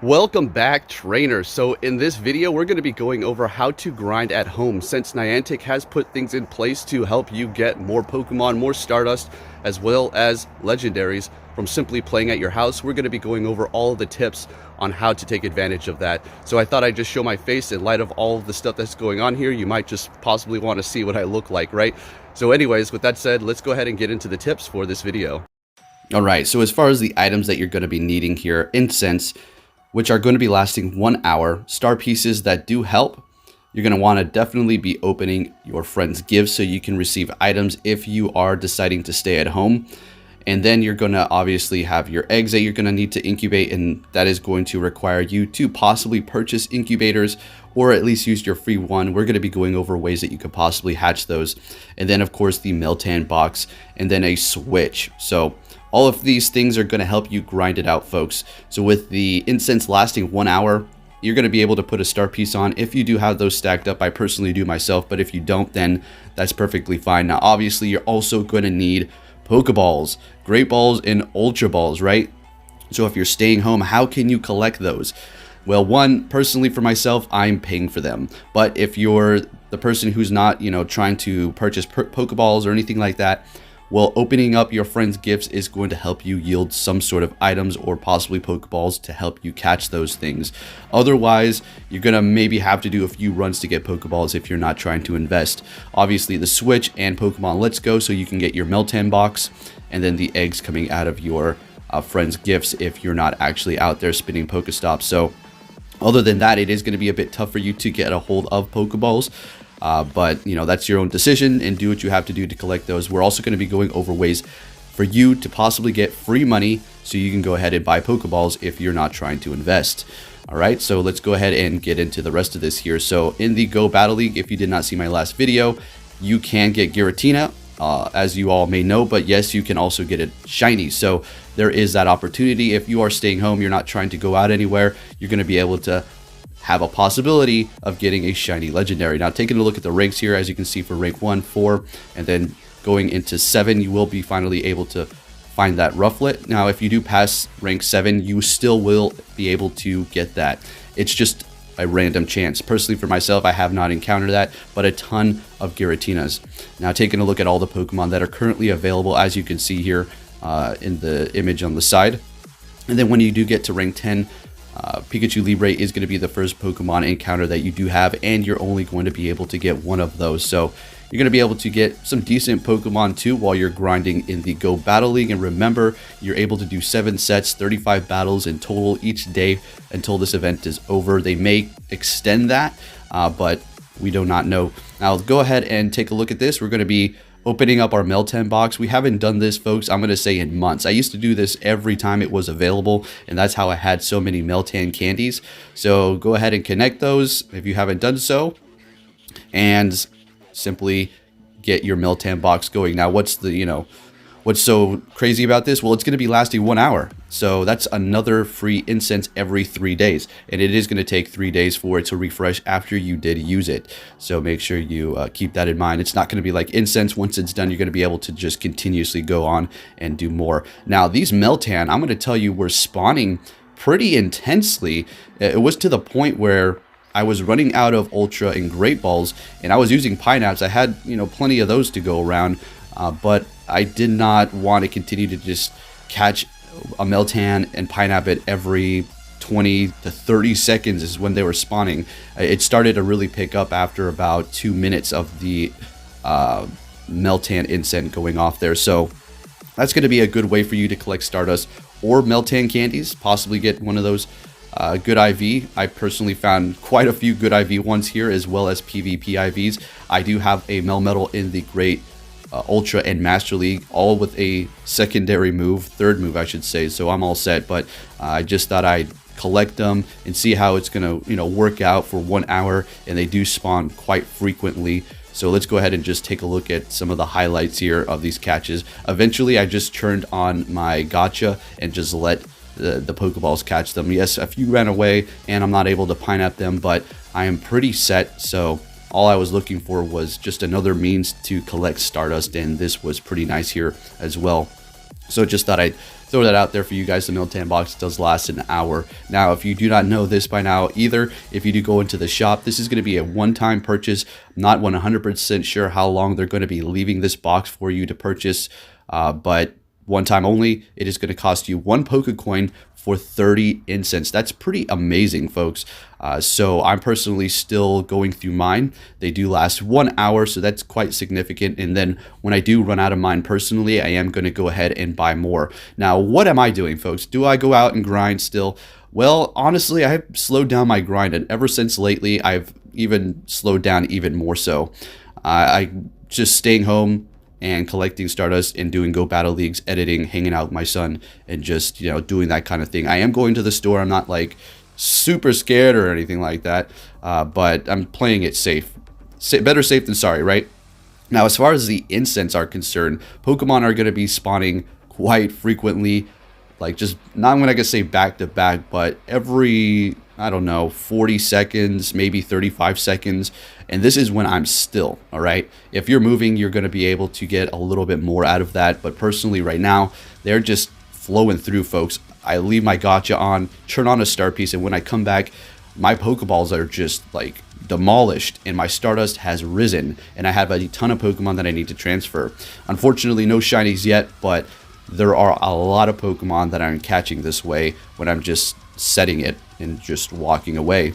Welcome back, trainers. So in this video, we're going to be going over how to grind at home, since Niantic has put things in place to help you get more Pokemon, more Stardust, as well as legendaries from simply playing at your house. We're going to be going over all of the tips on how to take advantage of that. So I thought I'd just show my face in light of all of the stuff that's going on here. You might just possibly want to see what I look like, right? So anyways, with that said, let's go ahead and get into the tips for this video. All right, so as far as the items that you're going to be needing here, incense, which are going to be lasting 1 hour. Star pieces that do help. You're going to want to definitely be opening your friends' gifts so you can receive items if you are deciding to stay at home. And then you're going to obviously have your eggs that you're going to need to incubate, and that is going to require you to possibly purchase incubators or at least use your free one. We're going to be going over ways that you could possibly hatch those. And then of course the Meltan box, and then a switch. So all of these things are going to help you grind it out, folks. So with the incense lasting 1 hour, you're going to be able to put a star piece on if you do have those stacked up. I personally do myself, but if you don't, then that's perfectly fine. Now, obviously, you're also going to need Pokeballs, Great Balls, and Ultra Balls, right? So if you're staying home, how can you collect those? Well, one, personally for myself, I'm paying for them. But if you're the person who's not, trying to purchase Pokeballs or anything like that, well, opening up your friends' gifts is going to help you yield some sort of items or possibly Pokeballs to help you catch those things. Otherwise, you're going to maybe have to do a few runs to get Pokeballs if you're not trying to invest. Obviously, the Switch and Pokemon Let's Go, so you can get your Meltan box, and then the eggs coming out of your friends' gifts if you're not actually out there spinning Pokestops. So other than that, it is going to be a bit tough for you to get a hold of Pokeballs. But that's your own decision, and do what you have to do to collect those. We're also going to be going over ways for you to possibly get free money so you can go ahead and buy Pokeballs if you're not trying to invest. All right, so let's go ahead and get into the rest of this here. So in the Go Battle League, if you did not see my last video, you can get Giratina, as you all may know, but yes, you can also get it shiny. So there is that opportunity. If you are staying home, you're not trying to go out anywhere, you're going to be able to have a possibility of getting a shiny legendary. Now, taking a look at the ranks here, as you can see for rank 1, 4, and then going into 7, you will be finally able to find that Rufflet. Now, if you do pass rank 7, you still will be able to get that. It's just a random chance. Personally, for myself, I have not encountered that, but a ton of Giratinas. Now, taking a look at all the Pokemon that are currently available, as you can see here in the image on the side. And then when you do get to rank 10, Pikachu Libre is going to be the first Pokemon encounter that you do have, and you're only going to be able to get one of those. So you're going to be able to get some decent Pokemon too while you're grinding in the Go Battle League. And remember, you're able to do 7 sets, 35 battles in total each day until this event is over. They may extend that, but we do not know. Now, go ahead and take a look at this. We're going to be opening up our Meltan box. We haven't done this, folks, I'm going to say in months. I used to do this every time it was available, and that's how I had so many Meltan candies. So go ahead and connect those if you haven't done so, and simply get your Meltan box going. Now, what's so crazy about this? Well, it's going to be lasting 1 hour. So that's another free incense every 3 days. And it is going to take 3 days for it to refresh after you did use it. So make sure you keep that in mind. It's not going to be like incense. Once it's done, you're going to be able to just continuously go on and do more. Now, these Meltan, I'm going to tell you, were spawning pretty intensely. It was to the point where I was running out of Ultra and Great Balls, and I was using Pineaps. I had, plenty of those to go around, but I did not want to continue to just catch a Meltan and Pineapple at every 20 to 30 seconds is when they were spawning. It started to really pick up after about 2 minutes of the Meltan Incense going off there. So that's going to be a good way for you to collect Stardust or Meltan candies, possibly get one of those good IV. I personally found quite a few good IV ones here, as well as PvP IVs. I do have a Melmetal in the Great Ultra and Master League, all with a secondary move, third move I should say, so I'm all set. But I just thought I'd collect them and see how it's gonna work out for 1 hour, and they do spawn quite frequently. So let's go ahead and just take a look at some of the highlights here of these catches. Eventually I just turned on my gacha and just let the Pokeballs catch them. Yes, a few ran away and I'm not able to pine at them, but I am pretty set. So all I was looking for was just another means to collect Stardust, and this was pretty nice here as well. So just thought I'd throw that out there for you guys. The Meltan box does last an hour. Now, if you do not know this by now either, if you do go into the shop, this is going to be a one-time purchase. I'm not 100% sure how long they're going to be leaving this box for you to purchase, but one time only. It is going to cost you 1 pokecoin for 30 incense. That's pretty amazing, folks. So I'm personally still going through mine. They do last 1 hour, so that's quite significant. And then when I do run out of mine personally, I am going to go ahead and buy more. Now, what am I doing, folks? Do I go out and grind still? Well, honestly, I have slowed down my grind, and ever since lately, I've even slowed down even more so. I just staying home and collecting Stardust and doing Go Battle Leagues, editing, hanging out with my son, and just, you know, doing that kind of thing. I am going to the store. I'm not like super scared or anything like that, but I'm playing it safe. Better safe than sorry, right? Now, as far as the incense are concerned, Pokemon are going to be spawning quite frequently, like just not when I can say back to back, but every, I don't know, 40 seconds, maybe 35 seconds. And this is when I'm still, all right? If you're moving, you're going to be able to get a little bit more out of that. But personally, right now, they're just flowing through, folks. I leave my gacha on, turn on a star piece, and when I come back, my Pokeballs are just like demolished, and my Stardust has risen, and I have a ton of Pokemon that I need to transfer. Unfortunately, no shinies yet, but there are a lot of Pokemon that I'm catching this way when I'm just setting it and just walking away.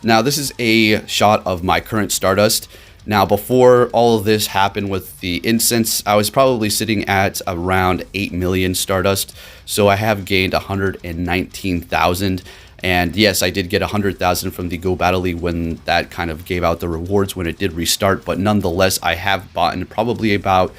Now, this is a shot of my current Stardust. Now, before all of this happened with the incense, I was probably sitting at around 8 million Stardust. So I have gained 119,000. And yes, I did get 100,000 from the Go Battle League when that kind of gave out the rewards when it did restart. But nonetheless, I have bought probably about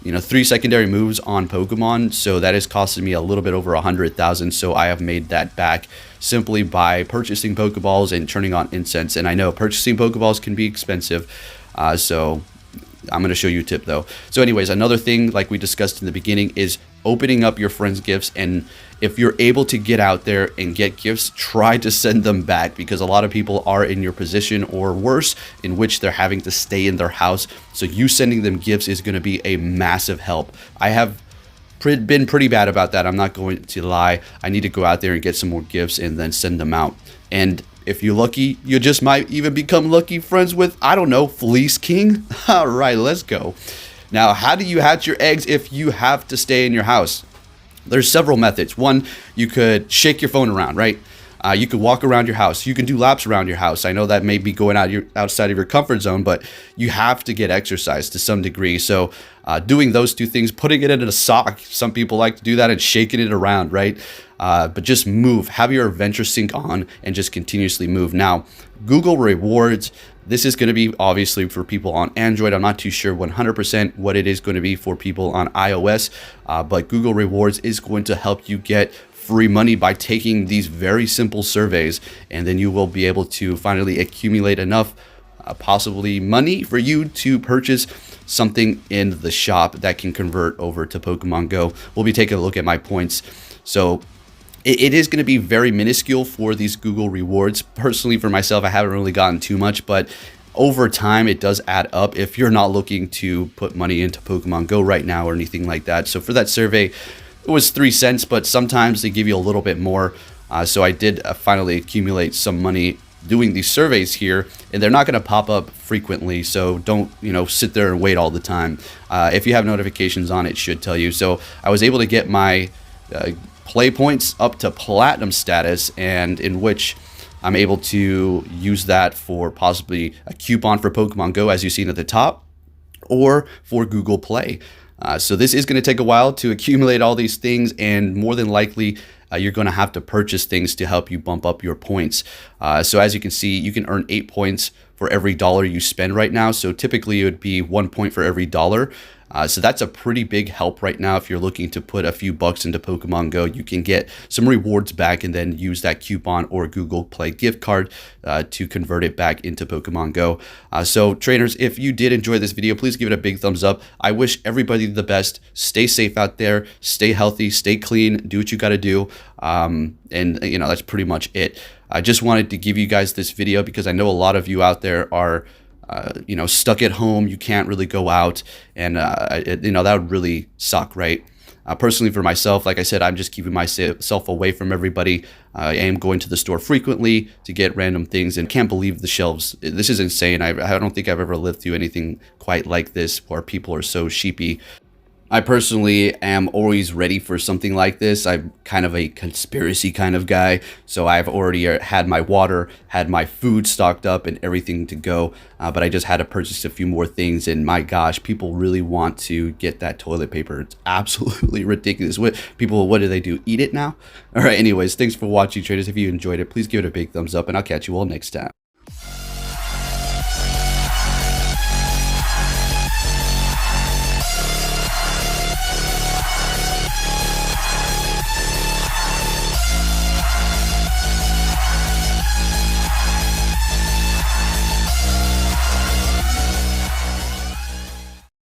3 secondary moves on Pokemon, so that has costed me a little bit over 100,000. So I have made that back simply by purchasing Pokeballs and turning on incense. And I know purchasing Pokeballs can be expensive, so I'm going to show you a tip though. So anyways, another thing like we discussed in the beginning is opening up your friends' gifts. And if you're able to get out there and get gifts, try to send them back, because a lot of people are in your position or worse, in which they're having to stay in their house. So you sending them gifts is going to be a massive help. I have been pretty bad about that. I'm not going to lie. I need to go out there and get some more gifts and then send them out. And if you're lucky, you just might even become lucky friends with, I don't know, Fleece King. All right, let's go. Now, how do you hatch your eggs if you have to stay in your house? There's several methods. One, you could shake your phone around, right? You could walk around your house. You can do laps around your house. I know that may be going outside of your comfort zone, but you have to get exercise to some degree. So doing those two things, putting it in a sock. Some people like to do that, and shaking it around, right? But just move. Have your adventure sync on and just continuously move. Now, Google Rewards. This is going to be obviously for people on Android. I'm not too sure 100% what it is going to be for people on iOS, but Google Rewards is going to help you get free money by taking these very simple surveys, and then you will be able to finally accumulate enough possibly money for you to purchase something in the shop that can convert over to Pokemon Go. We'll be taking a look at my points. So it is going to be very minuscule for these Google rewards. Personally, for myself, I haven't really gotten too much, but over time, it does add up if you're not looking to put money into Pokemon Go right now or anything like that. So for that survey, it was 3 cents, but sometimes they give you a little bit more. So I did finally accumulate some money doing these surveys here, and they're not going to pop up frequently. So don't, sit there and wait all the time. If you have notifications on, it should tell you. So I was able to get my play points up to platinum status, and in which I'm able to use that for possibly a coupon for Pokemon Go, as you've seen at the top, or for Google Play. So this is going to take a while to accumulate all these things, and more than likely you're going to have to purchase things to help you bump up your points. So as you can see, you can earn 8 points for every dollar you spend right now. So typically it would be 1 point for every dollar. So that's a pretty big help right now. If you're looking to put a few bucks into Pokemon Go, you can get some rewards back and then use that coupon or Google Play gift card to convert it back into Pokemon Go. So trainers, if you did enjoy this video, please give it a big thumbs up. I wish everybody the best. Stay safe out there, stay healthy, stay clean, do what you got to do. And that's pretty much it. I just wanted to give you guys this video because I know a lot of you out there are stuck at home. You can't really go out, and that would really suck, right? Personally, for myself, like I said, I'm just keeping myself away from everybody. I am going to the store frequently to get random things, and can't believe the shelves. This is insane. I don't think I've ever lived through anything quite like this, where people are so sheepy. I personally am always ready for something like this. I'm kind of a conspiracy kind of guy, so I've already had my water, had my food stocked up, and everything to go. But I just had to purchase a few more things, and my gosh, people really want to get that toilet paper. It's absolutely ridiculous. What do they do? Eat it now? All right, anyways, thanks for watching, traders. If you enjoyed it, please give it a big thumbs up, and I'll catch you all next time.